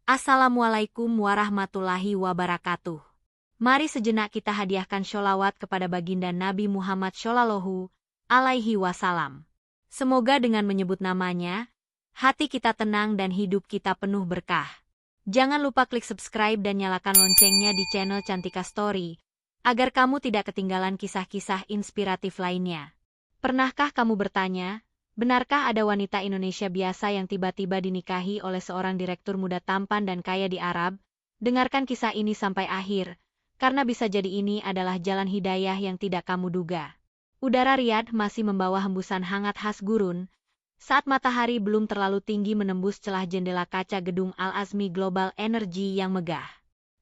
Assalamualaikum warahmatullahi wabarakatuh. Mari sejenak kita hadiahkan sholawat kepada baginda Nabi Muhammad Shallallahu Alaihi Wasallam. Semoga dengan menyebut namanya, hati kita tenang dan hidup kita penuh berkah. Jangan lupa klik subscribe dan nyalakan loncengnya di channel Cantika Story, agar kamu tidak ketinggalan kisah-kisah inspiratif lainnya. Pernahkah kamu bertanya, benarkah ada wanita Indonesia biasa yang tiba-tiba dinikahi oleh seorang direktur muda tampan dan kaya di Arab? Dengarkan kisah ini sampai akhir, karena bisa jadi ini adalah jalan hidayah yang tidak kamu duga. Udara Riyadh masih membawa hembusan hangat khas gurun, saat matahari belum terlalu tinggi menembus celah jendela kaca gedung Al-Azmi Global Energy yang megah.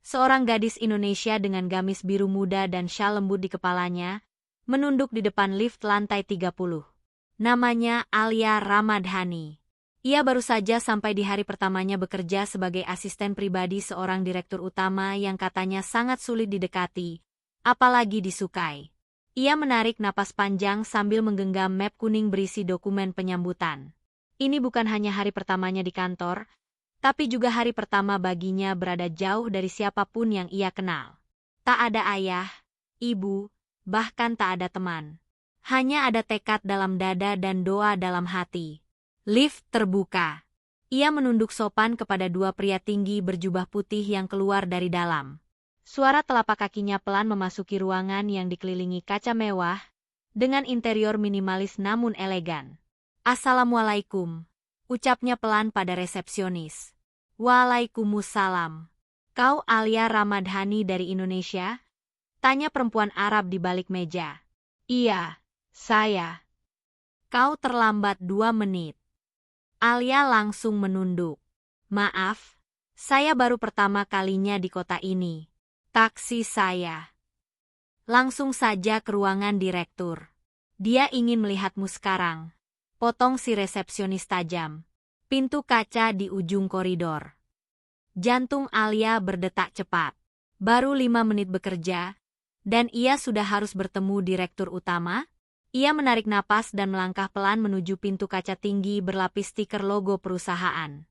Seorang gadis Indonesia dengan gamis biru muda dan syal lembut di kepalanya, menunduk di depan lift lantai 30. Namanya Alia Ramadhani. Ia baru saja sampai di hari pertamanya bekerja sebagai asisten pribadi seorang direktur utama yang katanya sangat sulit didekati, apalagi disukai. Ia menarik napas panjang sambil menggenggam map kuning berisi dokumen penyambutan. Ini bukan hanya hari pertamanya di kantor, tapi juga hari pertama baginya berada jauh dari siapapun yang ia kenal. Tak ada ayah, ibu, bahkan tak ada teman. Hanya ada tekad dalam dada dan doa dalam hati. Lift terbuka. Ia menunduk sopan kepada dua pria tinggi berjubah putih yang keluar dari dalam. Suara telapak kakinya pelan memasuki ruangan yang dikelilingi kaca mewah, dengan interior minimalis namun elegan. Assalamualaikum, ucapnya pelan pada resepsionis. Waalaikumsalam. Kau Alia Ramadhani dari Indonesia? Tanya perempuan Arab di balik meja. Iya. Saya. Kau terlambat 2 menit. Alia langsung menunduk. Maaf, saya baru pertama kalinya di kota ini. Taksi saya. Langsung saja ke ruangan direktur. Dia ingin melihatmu sekarang. Potong si resepsionis tajam. Pintu kaca di ujung koridor. Jantung Alia berdetak cepat. Baru 5 menit bekerja, dan ia sudah harus bertemu direktur utama? Ia menarik napas dan melangkah pelan menuju pintu kaca tinggi berlapis stiker logo perusahaan.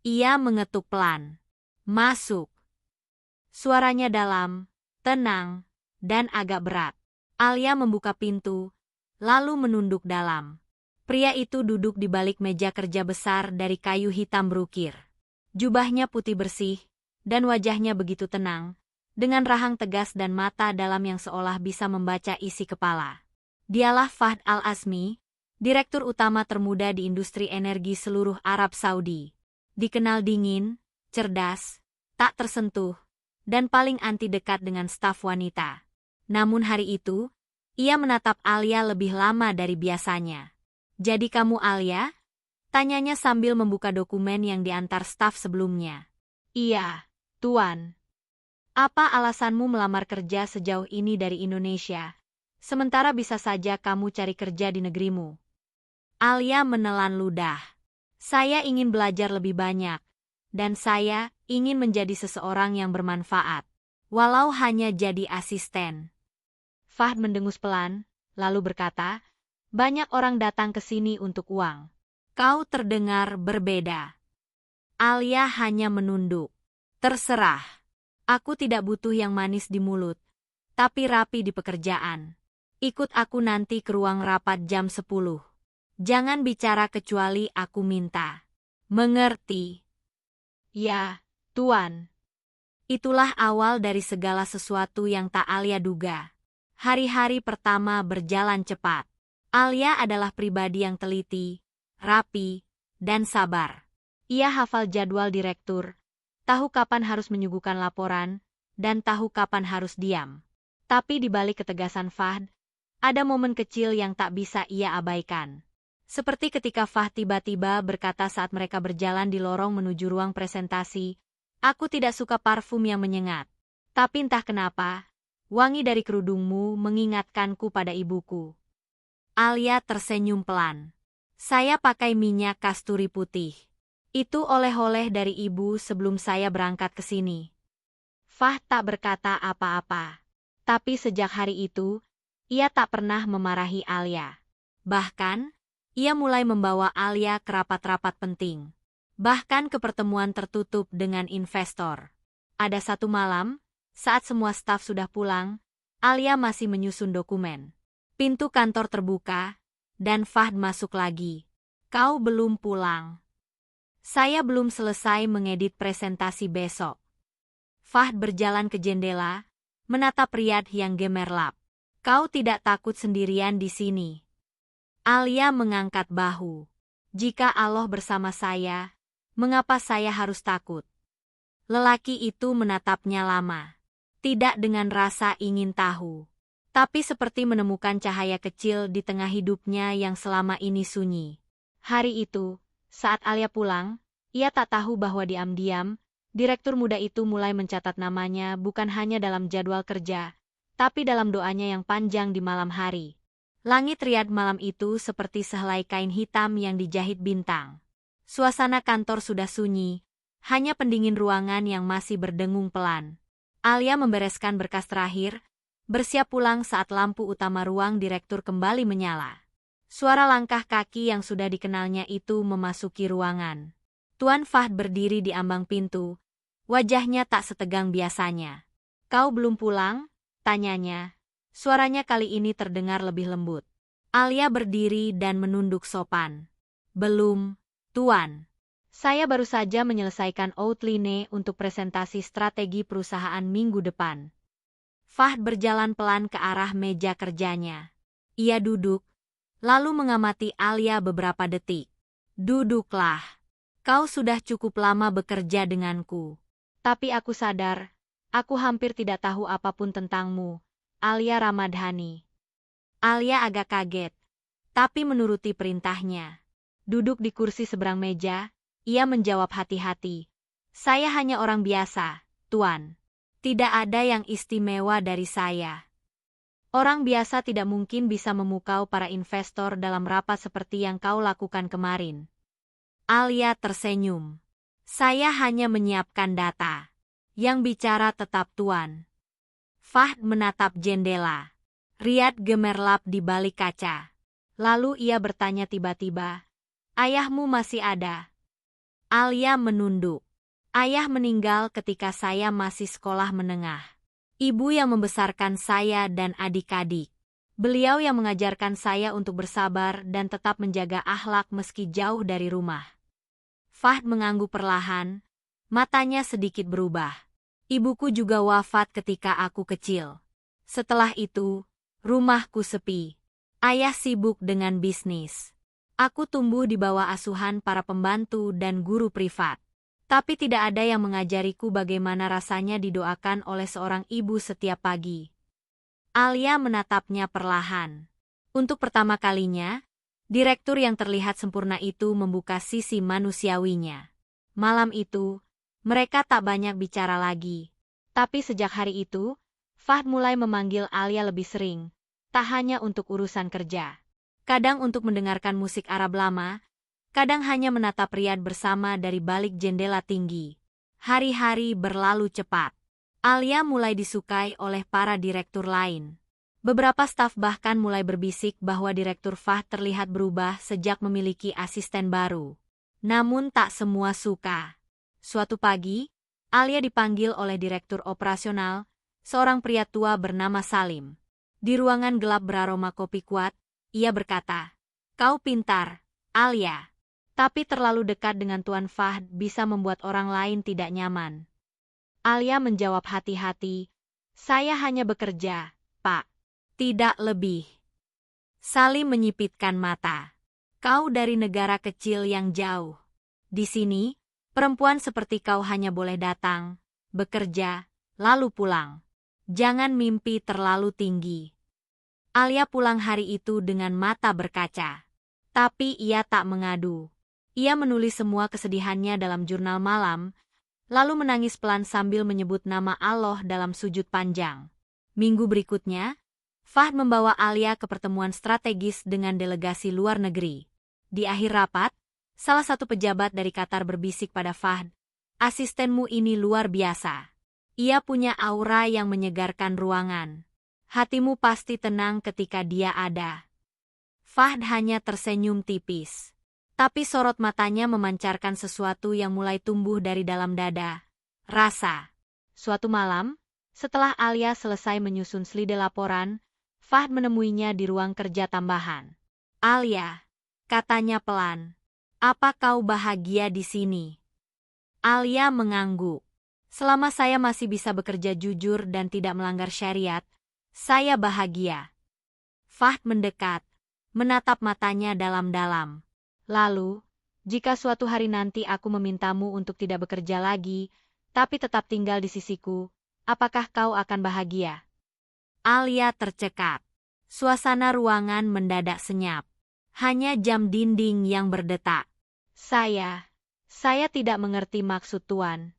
Ia mengetuk pelan. Masuk. Suaranya dalam, tenang, dan agak berat. Alia membuka pintu, lalu menunduk dalam. Pria itu duduk di balik meja kerja besar dari kayu hitam berukir. Jubahnya putih bersih, dan wajahnya begitu tenang, dengan rahang tegas dan mata dalam yang seolah bisa membaca isi kepala. Dialah Fahd Al-Azmi, direktur utama termuda di industri energi seluruh Arab Saudi. Dikenal dingin, cerdas, tak tersentuh, dan paling anti dekat dengan staf wanita. Namun hari itu, ia menatap Alia lebih lama dari biasanya. Jadi kamu Alia? Tanyanya sambil membuka dokumen yang diantar staf sebelumnya. Iya, Tuan. Apa alasanmu melamar kerja sejauh ini dari Indonesia? Sementara bisa saja kamu cari kerja di negerimu. Alia menelan ludah. Saya ingin belajar lebih banyak, dan saya ingin menjadi seseorang yang bermanfaat, walau hanya jadi asisten. Fahd mendengus pelan, lalu berkata, banyak orang datang ke sini untuk uang. Kau terdengar berbeda. Alia hanya menunduk. Terserah. Aku tidak butuh yang manis di mulut, tapi rapi di pekerjaan. Ikut aku nanti ke ruang rapat jam 10. Jangan bicara kecuali aku minta. Mengerti? Ya, Tuan. Itulah awal dari segala sesuatu yang tak Alia duga. Hari-hari pertama berjalan cepat. Alia adalah pribadi yang teliti, rapi, dan sabar. Ia hafal jadwal direktur, tahu kapan harus menyuguhkan laporan, dan tahu kapan harus diam. Tapi di balik ketegasan Fahd, ada momen kecil yang tak bisa ia abaikan. Seperti ketika Fahd tiba-tiba berkata saat mereka berjalan di lorong menuju ruang presentasi, aku tidak suka parfum yang menyengat. Tapi entah kenapa, wangi dari kerudungmu mengingatkanku pada ibuku. Alia tersenyum pelan. Saya pakai minyak kasturi putih. Itu oleh-oleh dari ibu sebelum saya berangkat ke sini. Fahd tak berkata apa-apa. Tapi sejak hari itu, ia tak pernah memarahi Alia. Bahkan, ia mulai membawa Alia ke rapat-rapat penting. Bahkan ke pertemuan tertutup dengan investor. Ada satu malam, saat semua staf sudah pulang, Alia masih menyusun dokumen. Pintu kantor terbuka, dan Fahd masuk lagi. Kau belum pulang. Saya belum selesai mengedit presentasi besok. Fahd berjalan ke jendela, menatap Riyad yang gemerlap. Kau tidak takut sendirian di sini? Alia mengangkat bahu. Jika Allah bersama saya, mengapa saya harus takut? Lelaki itu menatapnya lama. Tidak dengan rasa ingin tahu, tapi seperti menemukan cahaya kecil di tengah hidupnya yang selama ini sunyi. Hari itu, saat Alia pulang, ia tak tahu bahwa diam-diam, direktur muda itu mulai mencatat namanya bukan hanya dalam jadwal kerja, tapi dalam doanya yang panjang di malam hari. Langit Riyadh malam itu seperti sehelai kain hitam yang dijahit bintang. Suasana kantor sudah sunyi, hanya pendingin ruangan yang masih berdengung pelan. Alia membereskan berkas terakhir, bersiap pulang saat lampu utama ruang direktur kembali menyala. Suara langkah kaki yang sudah dikenalnya itu memasuki ruangan. Tuan Fahd berdiri di ambang pintu, wajahnya tak setegang biasanya. Kau belum pulang? Tanyanya. Suaranya kali ini terdengar lebih lembut. Alia berdiri dan menunduk sopan. Belum, Tuan. Saya baru saja menyelesaikan outline untuk presentasi strategi perusahaan minggu depan. Fahd berjalan pelan ke arah meja kerjanya. Ia duduk, lalu mengamati Alia beberapa detik. Duduklah. Kau sudah cukup lama bekerja denganku. Tapi aku sadar, aku hampir tidak tahu apapun tentangmu, Alia Ramadhani. Alia agak kaget, tapi menuruti perintahnya. Duduk di kursi seberang meja, ia menjawab hati-hati. Saya hanya orang biasa, Tuan. Tidak ada yang istimewa dari saya. Orang biasa tidak mungkin bisa memukau para investor dalam rapat seperti yang kau lakukan kemarin. Alia tersenyum. Saya hanya menyiapkan data. Yang bicara tetap Tuan. Fahd menatap jendela. Riyadh gemerlap di balik kaca. Lalu ia bertanya tiba-tiba, ayahmu masih ada? Alia menunduk. Ayah meninggal ketika saya masih sekolah menengah. Ibu yang membesarkan saya dan adik-adik. Beliau yang mengajarkan saya untuk bersabar dan tetap menjaga akhlak meski jauh dari rumah. Fahd mengangguk perlahan, matanya sedikit berubah. Ibuku juga wafat ketika aku kecil. Setelah itu, rumahku sepi. Ayah sibuk dengan bisnis. Aku tumbuh di bawah asuhan para pembantu dan guru privat. Tapi tidak ada yang mengajariku bagaimana rasanya didoakan oleh seorang ibu setiap pagi. Alia menatapnya perlahan. Untuk pertama kalinya, direktur yang terlihat sempurna itu membuka sisi manusiawinya. Malam itu, mereka tak banyak bicara lagi. Tapi sejak hari itu, Fahd mulai memanggil Alia lebih sering. Tak hanya untuk urusan kerja. Kadang untuk mendengarkan musik Arab lama, kadang hanya menatap Riyadh bersama dari balik jendela tinggi. Hari-hari berlalu cepat. Alia mulai disukai oleh para direktur lain. Beberapa staf bahkan mulai berbisik bahwa direktur Fahd terlihat berubah sejak memiliki asisten baru. Namun tak semua suka. Suatu pagi, Alia dipanggil oleh direktur operasional, seorang pria tua bernama Salim. Di ruangan gelap beraroma kopi kuat, ia berkata, "Kau pintar, Alia. Tapi terlalu dekat dengan Tuan Fahd bisa membuat orang lain tidak nyaman." Alia menjawab hati-hati, "Saya hanya bekerja, Pak. Tidak lebih." Salim menyipitkan mata. "Kau dari negara kecil yang jauh. Di sini, perempuan seperti kau hanya boleh datang, bekerja, lalu pulang. Jangan mimpi terlalu tinggi." Alia pulang hari itu dengan mata berkaca. Tapi ia tak mengadu. Ia menulis semua kesedihannya dalam jurnal malam, lalu menangis pelan sambil menyebut nama Allah dalam sujud panjang. Minggu berikutnya, Fahd membawa Alia ke pertemuan strategis dengan delegasi luar negeri. Di akhir rapat, salah satu pejabat dari Qatar berbisik pada Fahd, "Asistenmu ini luar biasa. Ia punya aura yang menyegarkan ruangan. Hatimu pasti tenang ketika dia ada." Fahd hanya tersenyum tipis. Tapi sorot matanya memancarkan sesuatu yang mulai tumbuh dari dalam dada. Rasa. Suatu malam, setelah Alia selesai menyusun slide laporan, Fahd menemuinya di ruang kerja tambahan. Alia, katanya pelan. Apa kau bahagia di sini? Alia mengangguk. Selama saya masih bisa bekerja jujur dan tidak melanggar syariat, saya bahagia. Fahd mendekat, menatap matanya dalam-dalam. Lalu, jika suatu hari nanti aku memintamu untuk tidak bekerja lagi, tapi tetap tinggal di sisiku, apakah kau akan bahagia? Alia tercekat. Suasana ruangan mendadak senyap. Hanya jam dinding yang berdetak. Saya tidak mengerti maksud Tuan.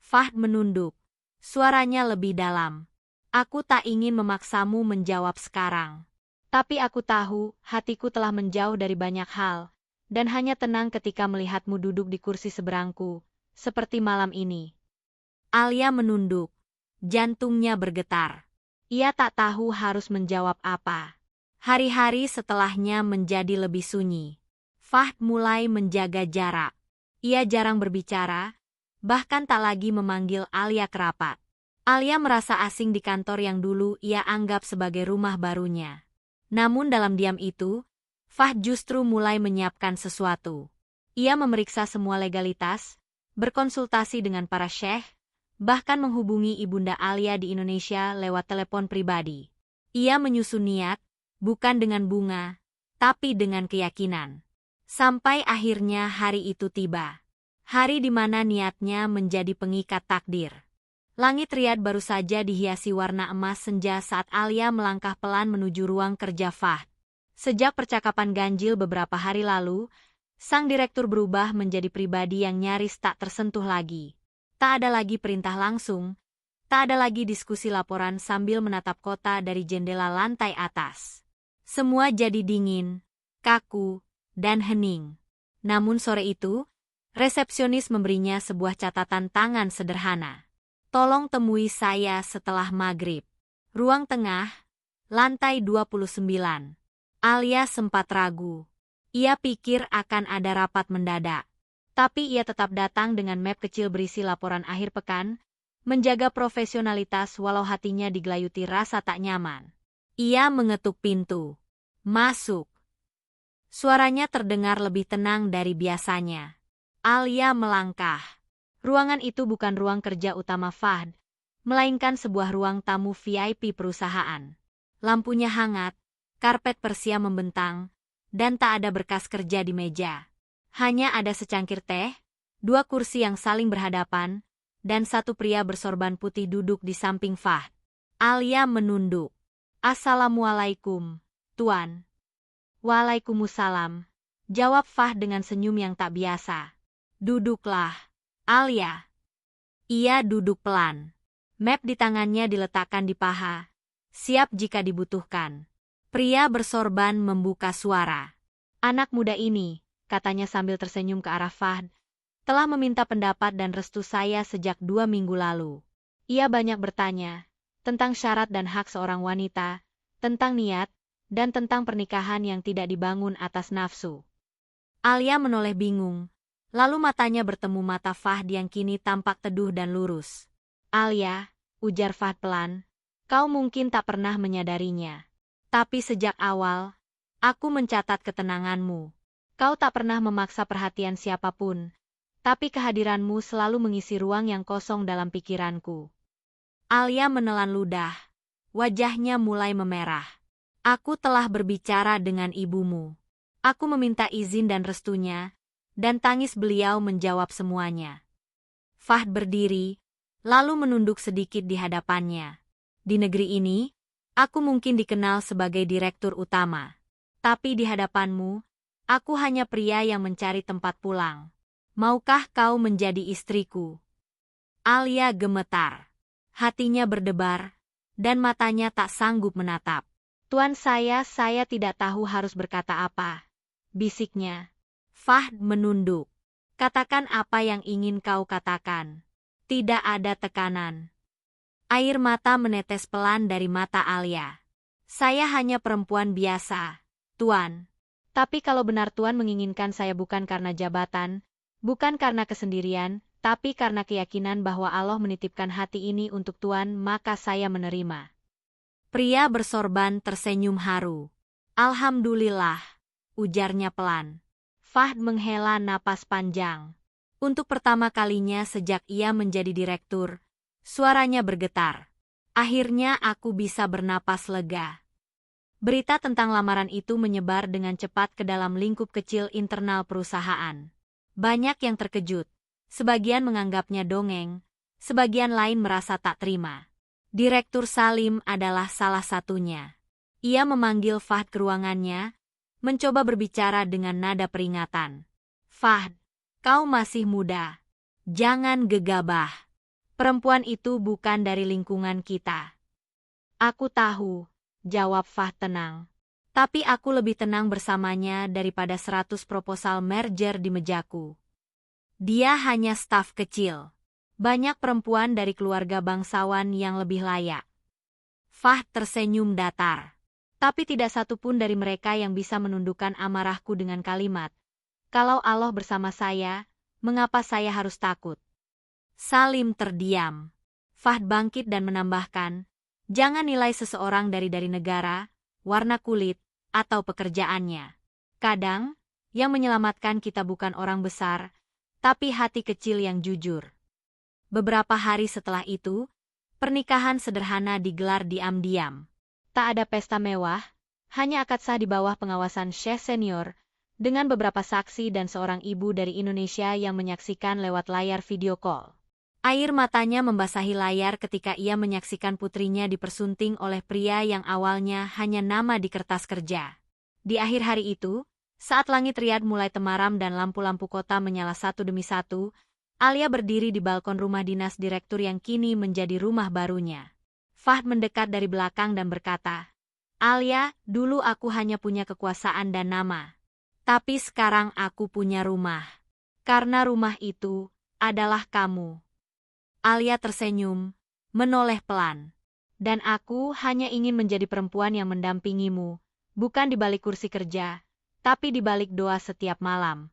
Fahd menunduk. Suaranya lebih dalam. Aku tak ingin memaksamu menjawab sekarang. Tapi aku tahu hatiku telah menjauh dari banyak hal, dan hanya tenang ketika melihatmu duduk di kursi seberangku, seperti malam ini. Alia menunduk. Jantungnya bergetar. Ia tak tahu harus menjawab apa. Hari-hari setelahnya menjadi lebih sunyi. Fahd mulai menjaga jarak. Ia jarang berbicara, bahkan tak lagi memanggil Alia kerabat. Alia merasa asing di kantor yang dulu ia anggap sebagai rumah barunya. Namun dalam diam itu, Fahd justru mulai menyiapkan sesuatu. Ia memeriksa semua legalitas, berkonsultasi dengan para syekh, bahkan menghubungi ibunda Alia di Indonesia lewat telepon pribadi. Ia menyusun niat, bukan dengan bunga, tapi dengan keyakinan. Sampai akhirnya hari itu tiba. Hari di mana niatnya menjadi pengikat takdir. Langit Riyadh baru saja dihiasi warna emas senja saat Alia melangkah pelan menuju ruang kerja Fahd. Sejak percakapan ganjil beberapa hari lalu, sang direktur berubah menjadi pribadi yang nyaris tak tersentuh lagi. Tak ada lagi perintah langsung, tak ada lagi diskusi laporan sambil menatap kota dari jendela lantai atas. Semua jadi dingin, kaku, dan hening. Namun sore itu, resepsionis memberinya sebuah catatan tangan sederhana. Tolong temui saya setelah maghrib. Ruang tengah, lantai 29. Alia sempat ragu. Ia pikir akan ada rapat mendadak. Tapi ia tetap datang dengan map kecil berisi laporan akhir pekan, menjaga profesionalitas walau hatinya digelayuti rasa tak nyaman. Ia mengetuk pintu. Masuk. Suaranya terdengar lebih tenang dari biasanya. Alia melangkah. Ruangan itu bukan ruang kerja utama Fahd, melainkan sebuah ruang tamu VIP perusahaan. Lampunya hangat, karpet persia membentang, dan tak ada berkas kerja di meja. Hanya ada secangkir teh, dua kursi yang saling berhadapan, dan satu pria bersorban putih duduk di samping Fahd. Alia menunduk. Assalamualaikum, Tuan. Waalaikumsalam, jawab Fahd dengan senyum yang tak biasa. Duduklah, Alia. Ia duduk pelan. Map di tangannya diletakkan di paha, siap jika dibutuhkan. Pria bersorban membuka suara. Anak muda ini, katanya sambil tersenyum ke arah Fahd, telah meminta pendapat dan restu saya sejak 2 minggu lalu. Ia banyak bertanya tentang syarat dan hak seorang wanita, tentang niat, dan tentang pernikahan yang tidak dibangun atas nafsu. Alia menoleh bingung. Lalu matanya bertemu mata Fahd yang kini tampak teduh dan lurus. Alia, ujar Fahd pelan, kau mungkin tak pernah menyadarinya. Tapi sejak awal, aku mencatat ketenanganmu. Kau tak pernah memaksa perhatian siapapun, tapi kehadiranmu selalu mengisi ruang yang kosong dalam pikiranku. Alia menelan ludah. Wajahnya mulai memerah. Aku telah berbicara dengan ibumu. Aku meminta izin dan restunya, dan tangis beliau menjawab semuanya. Fahd berdiri, lalu menunduk sedikit di hadapannya. Di negeri ini, aku mungkin dikenal sebagai direktur utama. Tapi di hadapanmu, aku hanya pria yang mencari tempat pulang. Maukah kau menjadi istriku? Alia gemetar. Hatinya berdebar, dan matanya tak sanggup menatap. Tuan saya tidak tahu harus berkata apa, bisiknya. Fahd menunduk. Katakan apa yang ingin kau katakan. Tidak ada tekanan. Air mata menetes pelan dari mata Alia. Saya hanya perempuan biasa, Tuan. Tapi kalau benar Tuan menginginkan saya bukan karena jabatan, bukan karena kesendirian, tapi karena keyakinan bahwa Allah menitipkan hati ini untuk Tuan, maka saya menerima. Pria bersorban tersenyum haru. Alhamdulillah, ujarnya pelan. Fahd menghela napas panjang. Untuk pertama kalinya sejak ia menjadi direktur, suaranya bergetar. Akhirnya aku bisa bernapas lega. Berita tentang lamaran itu menyebar dengan cepat ke dalam lingkup kecil internal perusahaan. Banyak yang terkejut. Sebagian menganggapnya dongeng, sebagian lain merasa tak terima. Direktur Salim adalah salah satunya. Ia memanggil Fahd ke ruangannya, mencoba berbicara dengan nada peringatan. Fahd, kau masih muda. Jangan gegabah. Perempuan itu bukan dari lingkungan kita. Aku tahu, jawab Fahd tenang. Tapi aku lebih tenang bersamanya daripada 100 proposal merger di mejaku. Dia hanya staf kecil. Banyak perempuan dari keluarga bangsawan yang lebih layak. Fahd tersenyum datar. Tapi tidak satu pun dari mereka yang bisa menundukkan amarahku dengan kalimat, "Kalau Allah bersama saya, mengapa saya harus takut?" Salim terdiam. Fahd bangkit dan menambahkan, "Jangan nilai seseorang dari negara, warna kulit, atau pekerjaannya. Kadang, yang menyelamatkan kita bukan orang besar, tapi hati kecil yang jujur." Beberapa hari setelah itu, pernikahan sederhana digelar diam-diam. Tak ada pesta mewah, hanya akad sah di bawah pengawasan Syekh senior, dengan beberapa saksi dan seorang ibu dari Indonesia yang menyaksikan lewat layar video call. Air matanya membasahi layar ketika ia menyaksikan putrinya dipersunting oleh pria yang awalnya hanya nama di kertas kerja. Di akhir hari itu, saat langit Riyadh mulai temaram dan lampu-lampu kota menyala satu demi satu, Alia berdiri di balkon rumah dinas direktur yang kini menjadi rumah barunya. Fahd mendekat dari belakang dan berkata, "Alia, dulu aku hanya punya kekuasaan dan nama. Tapi sekarang aku punya rumah. Karena rumah itu adalah kamu." Alia tersenyum, menoleh pelan. "Dan aku hanya ingin menjadi perempuan yang mendampingimu, bukan di balik kursi kerja, tapi di balik doa setiap malam."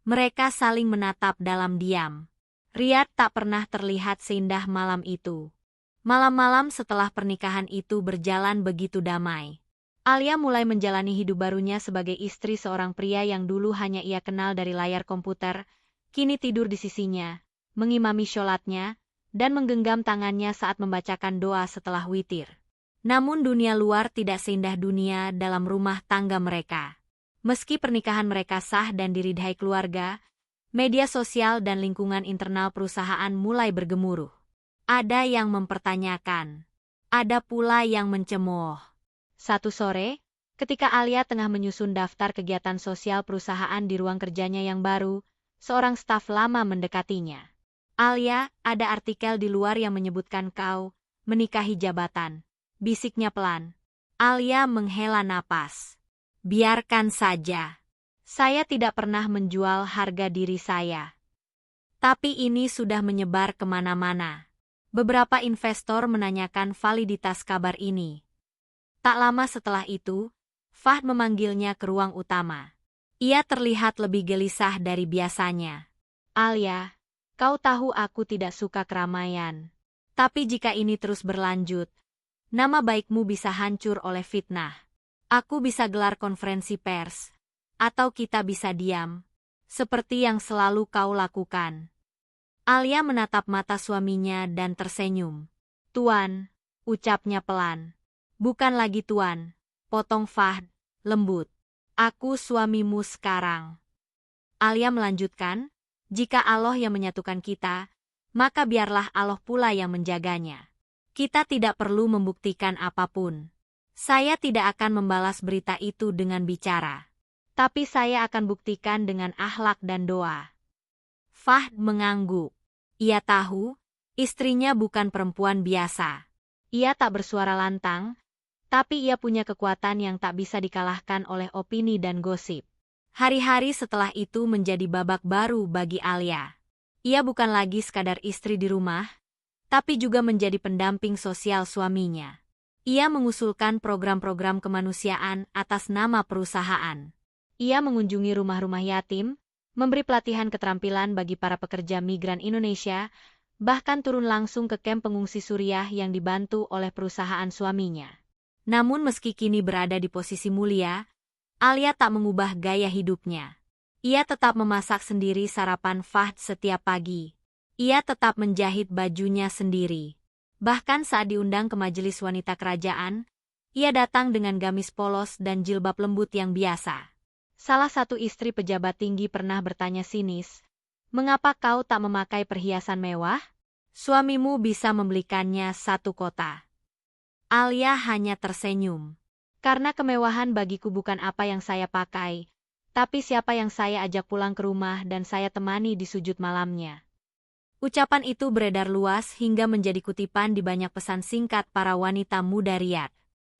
Mereka saling menatap dalam diam. Riyadh tak pernah terlihat seindah malam itu. Malam-malam setelah pernikahan itu berjalan begitu damai. Alia mulai menjalani hidup barunya sebagai istri seorang pria yang dulu hanya ia kenal dari layar komputer, kini tidur di sisinya, mengimami sholatnya, dan menggenggam tangannya saat membacakan doa setelah witir. Namun dunia luar tidak seindah dunia dalam rumah tangga mereka. Meski pernikahan mereka sah dan diridhai keluarga, media sosial dan lingkungan internal perusahaan mulai bergemuruh. Ada yang mempertanyakan, ada pula yang mencemooh. Satu sore, ketika Alia tengah menyusun daftar kegiatan sosial perusahaan di ruang kerjanya yang baru, seorang staf lama mendekatinya. "Alia, ada artikel di luar yang menyebutkan kau menikahi jabatan," bisiknya pelan. Alia menghela napas. "Biarkan saja. Saya tidak pernah menjual harga diri saya. Tapi ini sudah menyebar kemana-mana." Beberapa investor menanyakan validitas kabar ini. Tak lama setelah itu, Fahd memanggilnya ke ruang utama. Ia terlihat lebih gelisah dari biasanya. "Alia, kau tahu aku tidak suka keramaian. Tapi jika ini terus berlanjut, nama baikmu bisa hancur oleh fitnah. Aku bisa gelar konferensi pers, atau kita bisa diam, seperti yang selalu kau lakukan." Alia menatap mata suaminya dan tersenyum. "Tuan," ucapnya pelan. "Bukan lagi Tuan," potong Fahd, lembut. "Aku suamimu sekarang." Alia melanjutkan, "Jika Allah yang menyatukan kita, maka biarlah Allah pula yang menjaganya. Kita tidak perlu membuktikan apapun. Saya tidak akan membalas berita itu dengan bicara. Tapi saya akan buktikan dengan akhlak dan doa." Fahd mengangguk. Ia tahu, istrinya bukan perempuan biasa. Ia tak bersuara lantang, tapi ia punya kekuatan yang tak bisa dikalahkan oleh opini dan gosip. Hari-hari setelah itu menjadi babak baru bagi Alia. Ia bukan lagi sekadar istri di rumah, tapi juga menjadi pendamping sosial suaminya. Ia mengusulkan program-program kemanusiaan atas nama perusahaan. Ia mengunjungi rumah-rumah yatim, memberi pelatihan keterampilan bagi para pekerja migran Indonesia, bahkan turun langsung ke kamp pengungsi Suriah yang dibantu oleh perusahaan suaminya. Namun meski kini berada di posisi mulia, Alia tak mengubah gaya hidupnya. Ia tetap memasak sendiri sarapan Fahd setiap pagi. Ia tetap menjahit bajunya sendiri. Bahkan saat diundang ke majelis wanita kerajaan, ia datang dengan gamis polos dan jilbab lembut yang biasa. Salah satu istri pejabat tinggi pernah bertanya sinis, "Mengapa kau tak memakai perhiasan mewah? Suamimu bisa membelikannya 1 kota." Alia hanya tersenyum. "Karena kemewahan bagiku bukan apa yang saya pakai, tapi siapa yang saya ajak pulang ke rumah dan saya temani di sujud malamnya." Ucapan itu beredar luas hingga menjadi kutipan di banyak pesan singkat para wanita muda Riyadh.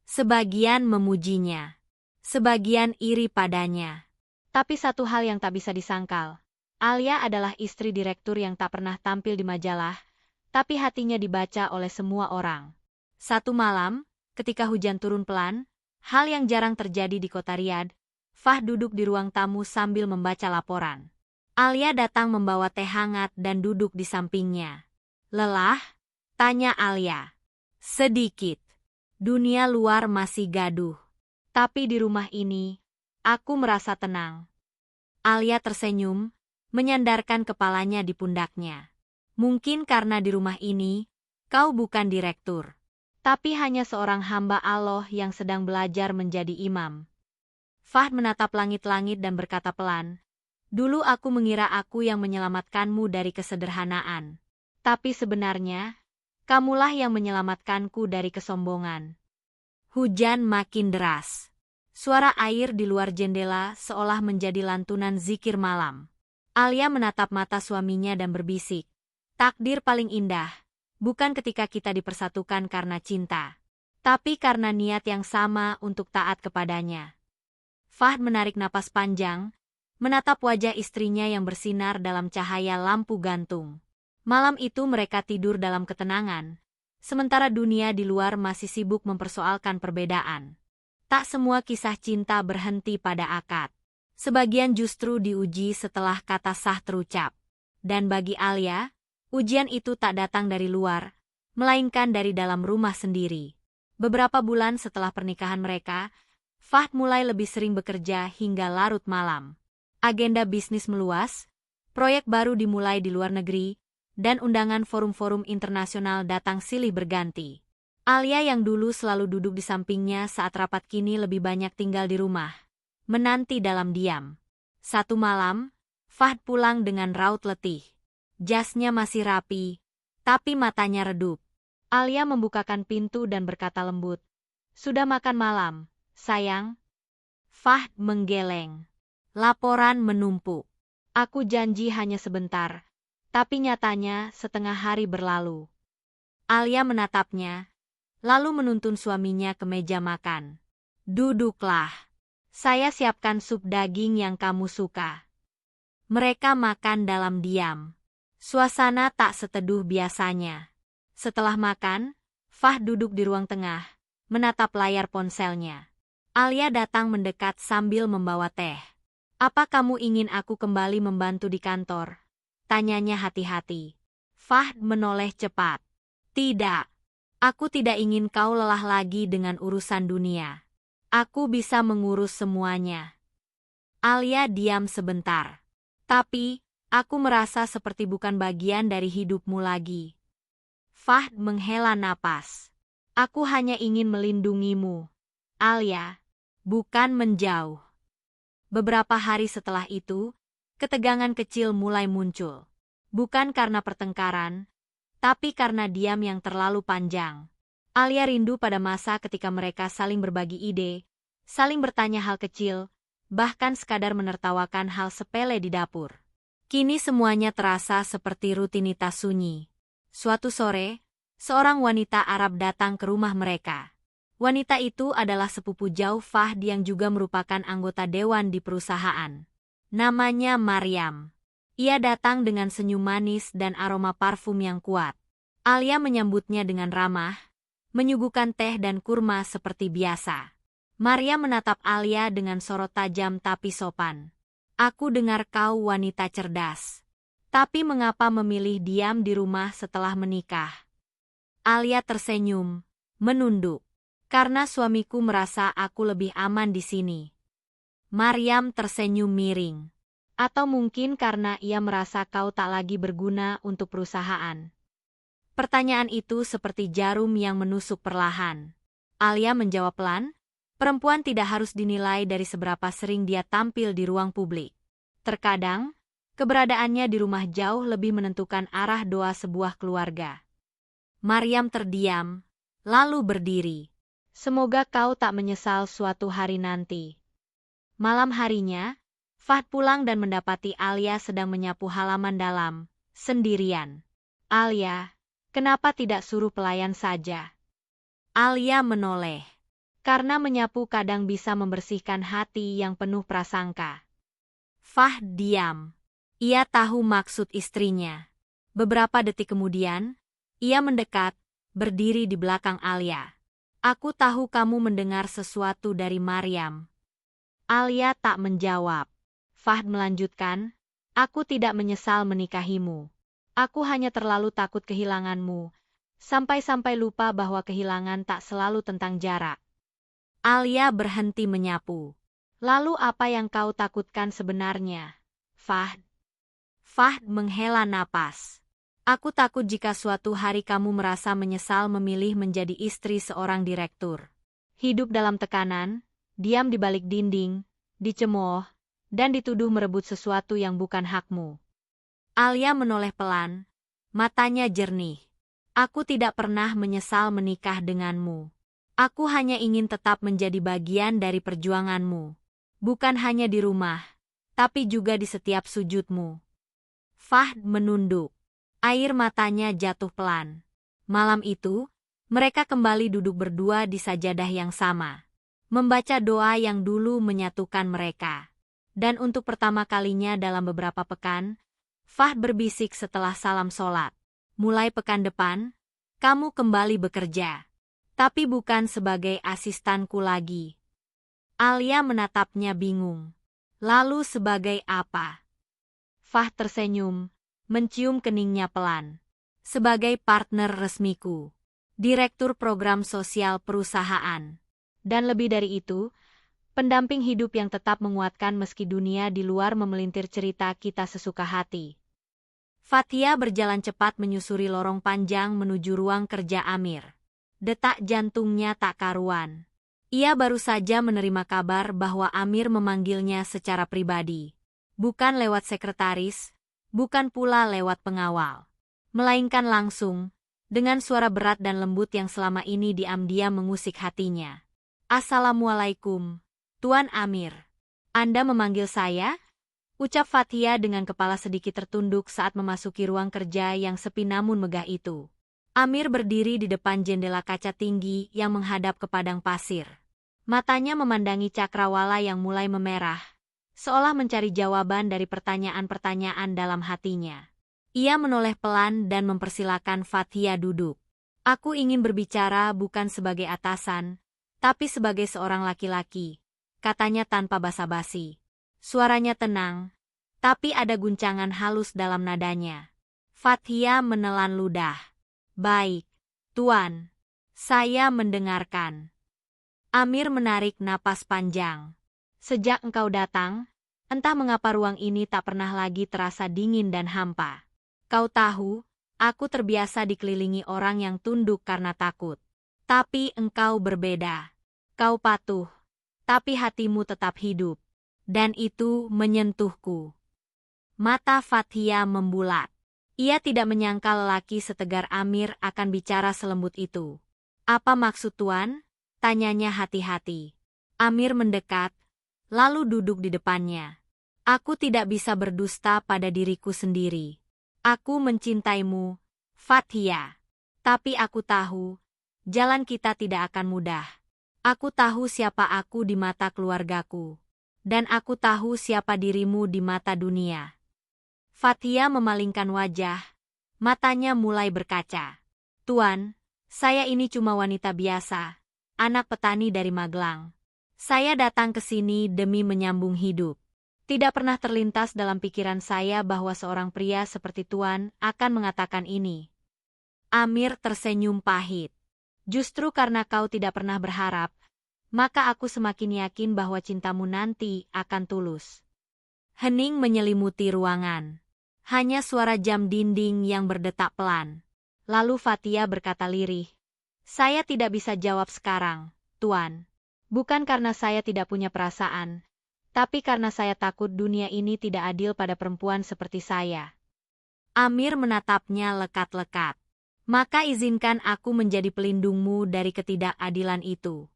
Sebagian memujinya, sebagian iri padanya. Tapi satu hal yang tak bisa disangkal, Alia adalah istri direktur yang tak pernah tampil di majalah, tapi hatinya dibaca oleh semua orang. Satu malam, ketika hujan turun pelan, hal yang jarang terjadi di kota Riyadh, Fahd duduk di ruang tamu sambil membaca laporan. Alia datang membawa teh hangat dan duduk di sampingnya. "Lelah?" tanya Alia. "Sedikit. Dunia luar masih gaduh. Tapi di rumah ini, aku merasa tenang." Alia tersenyum, menyandarkan kepalanya di pundaknya. "Mungkin karena di rumah ini, kau bukan direktur, tapi hanya seorang hamba Allah yang sedang belajar menjadi imam." Fahd menatap langit-langit dan berkata pelan, "Dulu aku mengira aku yang menyelamatkanmu dari kesederhanaan. Tapi sebenarnya, kamulah yang menyelamatkanku dari kesombongan." Hujan makin deras. Suara air di luar jendela seolah menjadi lantunan zikir malam. Alia menatap mata suaminya dan berbisik, "Takdir paling indah, bukan ketika kita dipersatukan karena cinta, tapi karena niat yang sama untuk taat kepadanya." Fahd menarik napas panjang, menatap wajah istrinya yang bersinar dalam cahaya lampu gantung. Malam itu mereka tidur dalam ketenangan, sementara dunia di luar masih sibuk mempersoalkan perbedaan. Tak semua kisah cinta berhenti pada akad. Sebagian justru diuji setelah kata sah terucap. Dan bagi Alia, ujian itu tak datang dari luar, melainkan dari dalam rumah sendiri. Beberapa bulan setelah pernikahan mereka, Fahd mulai lebih sering bekerja hingga larut malam. Agenda bisnis meluas, proyek baru dimulai di luar negeri, dan undangan forum-forum internasional datang silih berganti. Alia yang dulu selalu duduk di sampingnya saat rapat kini lebih banyak tinggal di rumah, menanti dalam diam. Satu malam, Fahd pulang dengan raut letih. Jasnya masih rapi, tapi matanya redup. Alia membukakan pintu dan berkata lembut, "Sudah makan malam, sayang?" Fahd menggeleng. Laporan menumpuk. "Aku janji hanya sebentar, tapi nyatanya setengah hari berlalu." Alia menatapnya, lalu menuntun suaminya ke meja makan. "Duduklah. Saya siapkan sup daging yang kamu suka." Mereka makan dalam diam. Suasana tak seteduh biasanya. Setelah makan, Fahd duduk di ruang tengah, menatap layar ponselnya. Alia datang mendekat sambil membawa teh. "Apa kamu ingin aku kembali membantu di kantor?" tanyanya hati-hati. Fahd menoleh cepat. "Tidak. Aku tidak ingin kau lelah lagi dengan urusan dunia. Aku bisa mengurus semuanya." Alia diam sebentar. "Tapi, aku merasa seperti bukan bagian dari hidupmu lagi." Fahd menghela napas. "Aku hanya ingin melindungimu, Alia, bukan menjauh." Beberapa hari setelah itu, ketegangan kecil mulai muncul. Bukan karena pertengkaran, tapi karena diam yang terlalu panjang. Alia rindu pada masa ketika mereka saling berbagi ide, saling bertanya hal kecil, bahkan sekadar menertawakan hal sepele di dapur. Kini semuanya terasa seperti rutinitas sunyi. Suatu sore, seorang wanita Arab datang ke rumah mereka. Wanita itu adalah sepupu jauh Fahd yang juga merupakan anggota dewan di perusahaan. Namanya Maryam. Ia datang dengan senyum manis dan aroma parfum yang kuat. Alia menyambutnya dengan ramah, menyuguhkan teh dan kurma seperti biasa. Maria menatap Alia dengan sorot tajam tapi sopan. Aku dengar kau wanita cerdas. Tapi mengapa memilih diam di rumah setelah menikah? Alia tersenyum, menunduk. Karena suamiku merasa aku lebih aman di sini. Maryam tersenyum miring. Atau mungkin karena ia merasa kau tak lagi berguna untuk perusahaan. Pertanyaan itu seperti jarum yang menusuk perlahan. Alia menjawab pelan, perempuan tidak harus dinilai dari seberapa sering dia tampil di ruang publik. Terkadang, keberadaannya di rumah jauh lebih menentukan arah doa sebuah keluarga. Maryam terdiam, lalu berdiri. Semoga kau tak menyesal suatu hari nanti. Malam harinya, Fahd pulang dan mendapati Alia sedang menyapu halaman dalam, sendirian. Alia, kenapa tidak suruh pelayan saja? Alia menoleh. Karena menyapu kadang bisa membersihkan hati yang penuh prasangka. Fahd diam. Ia tahu maksud istrinya. Beberapa detik kemudian, ia mendekat, berdiri di belakang Alia. Aku tahu kamu mendengar sesuatu dari Maryam. Alia tak menjawab. Fahd melanjutkan, aku tidak menyesal menikahimu. Aku hanya terlalu takut kehilanganmu, sampai-sampai lupa bahwa kehilangan tak selalu tentang jarak. Alia berhenti menyapu. Lalu apa yang kau takutkan sebenarnya, Fahd? Fahd menghela napas. Aku takut jika suatu hari kamu merasa menyesal memilih menjadi istri seorang direktur. Hidup dalam tekanan, diam di balik dinding, dicemooh, dan dituduh merebut sesuatu yang bukan hakmu. Alia menoleh pelan, matanya jernih. Aku tidak pernah menyesal menikah denganmu. Aku hanya ingin tetap menjadi bagian dari perjuanganmu. Bukan hanya di rumah, tapi juga di setiap sujudmu. Fahd menunduk. Air matanya jatuh pelan. Malam itu, mereka kembali duduk berdua di sajadah yang sama. Membaca doa yang dulu menyatukan mereka. Dan untuk pertama kalinya dalam beberapa pekan, Fahd berbisik setelah salam sholat. Mulai pekan depan, kamu kembali bekerja. Tapi bukan sebagai asistanku lagi. Alia menatapnya bingung. Lalu sebagai apa? Fahd tersenyum, mencium keningnya pelan. Sebagai partner resmiku. Direktur program sosial perusahaan. Dan lebih dari itu, pendamping hidup yang tetap menguatkan meski dunia di luar memelintir cerita kita sesuka hati. Fathia berjalan cepat menyusuri lorong panjang menuju ruang kerja Amir. Detak jantungnya tak karuan. Ia baru saja menerima kabar bahwa Amir memanggilnya secara pribadi. Bukan lewat sekretaris, bukan pula lewat pengawal. Melainkan langsung, dengan suara berat dan lembut yang selama ini diam-diam mengusik hatinya. Assalamualaikum, Tuan Amir. Anda memanggil saya? Ucap Fathia dengan kepala sedikit tertunduk saat memasuki ruang kerja yang sepi namun megah itu. Amir berdiri di depan jendela kaca tinggi yang menghadap ke padang pasir. Matanya memandangi cakrawala yang mulai memerah, seolah mencari jawaban dari pertanyaan-pertanyaan dalam hatinya. Ia menoleh pelan dan mempersilakan Fathia duduk. Aku ingin berbicara bukan sebagai atasan, tapi sebagai seorang laki-laki, katanya tanpa basa-basi. Suaranya tenang, tapi ada guncangan halus dalam nadanya. Fathia menelan ludah. Baik, Tuan. Saya mendengarkan. Amir menarik napas panjang. Sejak engkau datang, entah mengapa ruang ini tak pernah lagi terasa dingin dan hampa. Kau tahu, aku terbiasa dikelilingi orang yang tunduk karena takut. Tapi engkau berbeda. Kau patuh, tapi hatimu tetap hidup. Dan itu menyentuhku. Mata Fathia membulat. Ia tidak menyangka lelaki setegar Amir akan bicara selembut itu. Apa maksud Tuan? Tanyanya hati-hati. Amir mendekat, lalu duduk di depannya. Aku tidak bisa berdusta pada diriku sendiri. Aku mencintaimu, Fathia. Tapi aku tahu, jalan kita tidak akan mudah. Aku tahu siapa aku di mata keluargaku. Dan aku tahu siapa dirimu di mata dunia. Fathia memalingkan wajah, matanya mulai berkaca. Tuan, saya ini cuma wanita biasa, anak petani dari Magelang. Saya datang ke sini demi menyambung hidup. Tidak pernah terlintas dalam pikiran saya bahwa seorang pria seperti Tuan akan mengatakan ini. Amir tersenyum pahit. Justru karena kau tidak pernah berharap, maka aku semakin yakin bahwa cintamu nanti akan tulus. Hening menyelimuti ruangan. Hanya suara jam dinding yang berdetak pelan. Lalu Fatia berkata lirih, "Saya tidak bisa jawab sekarang, Tuan. Bukan karena saya tidak punya perasaan, tapi karena saya takut dunia ini tidak adil pada perempuan seperti saya." Amir menatapnya lekat-lekat. "Maka izinkan aku menjadi pelindungmu dari ketidakadilan itu."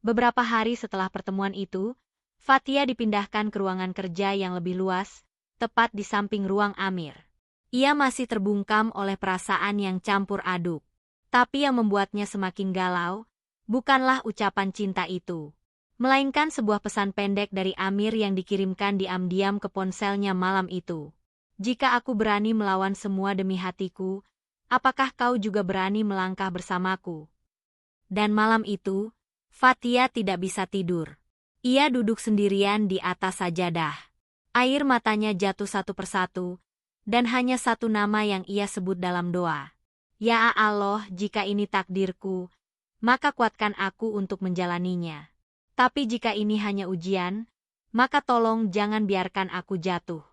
Beberapa hari setelah pertemuan itu, Fatia dipindahkan ke ruangan kerja yang lebih luas, tepat di samping ruang Amir. Ia masih terbungkam oleh perasaan yang campur aduk. Tapi yang membuatnya semakin galau, bukanlah ucapan cinta itu, melainkan sebuah pesan pendek dari Amir yang dikirimkan diam-diam ke ponselnya malam itu. "Jika aku berani melawan semua demi hatiku, apakah kau juga berani melangkah bersamaku?" Dan malam itu, Fatia tidak bisa tidur. Ia duduk sendirian di atas sajadah. Air matanya jatuh satu persatu, dan hanya satu nama yang ia sebut dalam doa. "Ya Allah, jika ini takdirku, maka kuatkan aku untuk menjalaninya. Tapi jika ini hanya ujian, maka tolong jangan biarkan aku jatuh."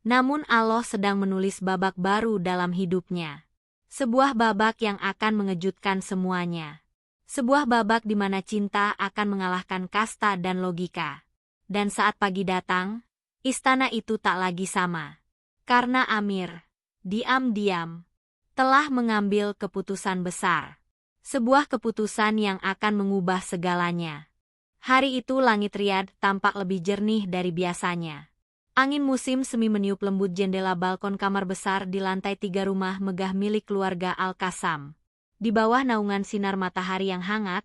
Namun Allah sedang menulis babak baru dalam hidupnya. Sebuah babak yang akan mengejutkan semuanya. Sebuah babak di mana cinta akan mengalahkan kasta dan logika. Dan saat pagi datang, istana itu tak lagi sama. Karena Amir, diam-diam, telah mengambil keputusan besar. Sebuah keputusan yang akan mengubah segalanya. Hari itu langit Riyadh tampak lebih jernih dari biasanya. Angin musim semi meniup lembut jendela balkon kamar besar di lantai 3 rumah megah milik keluarga Al-Qassam. Di bawah naungan sinar matahari yang hangat,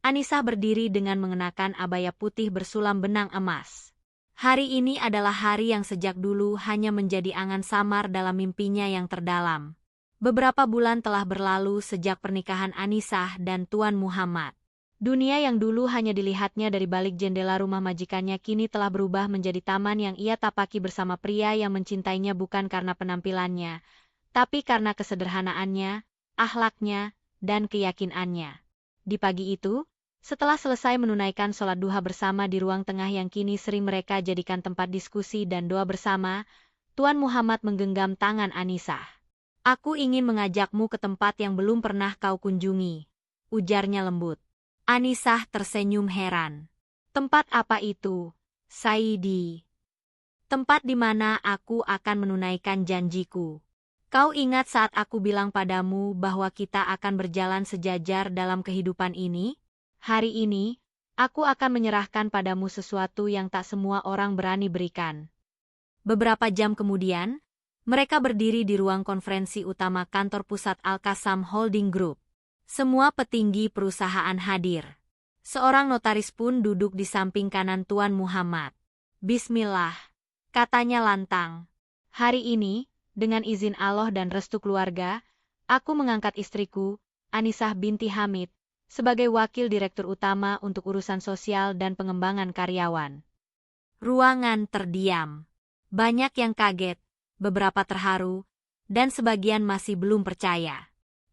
Anissa berdiri dengan mengenakan abaya putih bersulam benang emas. Hari ini adalah hari yang sejak dulu hanya menjadi angan samar dalam mimpinya yang terdalam. Beberapa bulan telah berlalu sejak pernikahan Anissa dan Tuan Muhammad. Dunia yang dulu hanya dilihatnya dari balik jendela rumah majikannya kini telah berubah menjadi taman yang ia tapaki bersama pria yang mencintainya bukan karena penampilannya, tapi karena kesederhanaannya, akhlaknya, dan keyakinannya. Di pagi itu, setelah selesai menunaikan sholat duha bersama di ruang tengah yang kini sering mereka jadikan tempat diskusi dan doa bersama, Tuan Muhammad menggenggam tangan Anissa. "Aku ingin mengajakmu ke tempat yang belum pernah kau kunjungi," ujarnya lembut. Anissa tersenyum heran. "Tempat apa itu, Saidi?" "Tempat di mana aku akan menunaikan janjiku. Kau ingat saat aku bilang padamu bahwa kita akan berjalan sejajar dalam kehidupan ini? Hari ini, aku akan menyerahkan padamu sesuatu yang tak semua orang berani berikan." Beberapa jam kemudian, mereka berdiri di ruang konferensi utama kantor pusat Al-Qassam Holding Group. Semua petinggi perusahaan hadir. Seorang notaris pun duduk di samping kanan Tuan Muhammad. "Bismillah," katanya lantang. "Hari ini, dengan izin Allah dan restu keluarga, aku mengangkat istriku, Anissah binti Hamid, sebagai wakil direktur utama untuk urusan sosial dan pengembangan karyawan." Ruangan terdiam. Banyak yang kaget, beberapa terharu, dan sebagian masih belum percaya.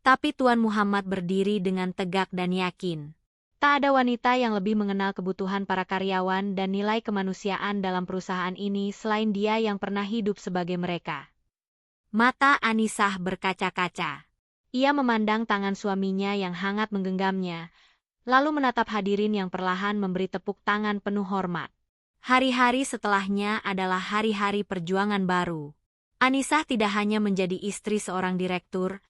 Tapi Tuan Muhammad berdiri dengan tegak dan yakin. Tak ada wanita yang lebih mengenal kebutuhan para karyawan dan nilai kemanusiaan dalam perusahaan ini selain dia yang pernah hidup sebagai mereka. Mata Anissah berkaca-kaca. Ia memandang tangan suaminya yang hangat menggenggamnya, lalu menatap hadirin yang perlahan memberi tepuk tangan penuh hormat. Hari-hari setelahnya adalah hari-hari perjuangan baru. Anissah tidak hanya menjadi istri seorang direktur,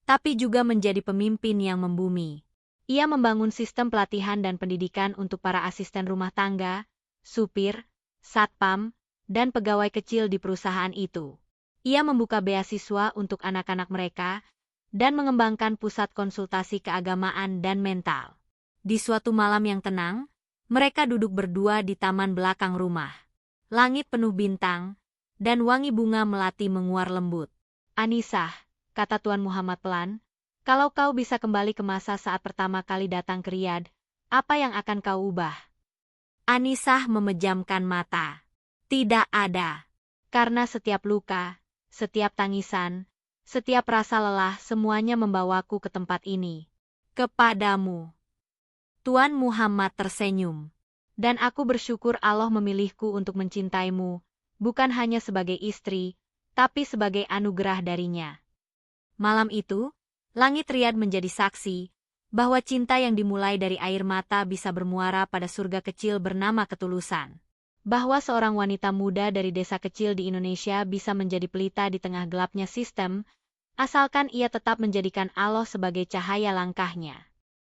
tapi juga menjadi pemimpin yang membumi. Ia membangun sistem pelatihan dan pendidikan untuk para asisten rumah tangga, supir, satpam, dan pegawai kecil di perusahaan itu. Ia membuka beasiswa untuk anak-anak mereka, dan mengembangkan pusat konsultasi keagamaan dan mental. Di suatu malam yang tenang, mereka duduk berdua di taman belakang rumah. Langit penuh bintang, dan wangi bunga melati menguar lembut. "Anissah," kata Tuan Muhammad pelan, "kalau kau bisa kembali ke masa saat pertama kali datang ke Riyadh, apa yang akan kau ubah?" Anisah memejamkan mata. Tidak ada. Karena setiap luka, setiap tangisan, setiap rasa lelah semuanya membawaku ke tempat ini. Kepadamu. Tuan Muhammad tersenyum. Dan aku bersyukur Allah memilihku untuk mencintaimu, bukan hanya sebagai istri, tapi sebagai anugerah darinya. Malam itu, langit Riyadh menjadi saksi bahwa cinta yang dimulai dari air mata bisa bermuara pada surga kecil bernama ketulusan. Bahwa seorang wanita muda dari desa kecil di Indonesia bisa menjadi pelita di tengah gelapnya sistem, asalkan ia tetap menjadikan Allah sebagai cahaya langkahnya.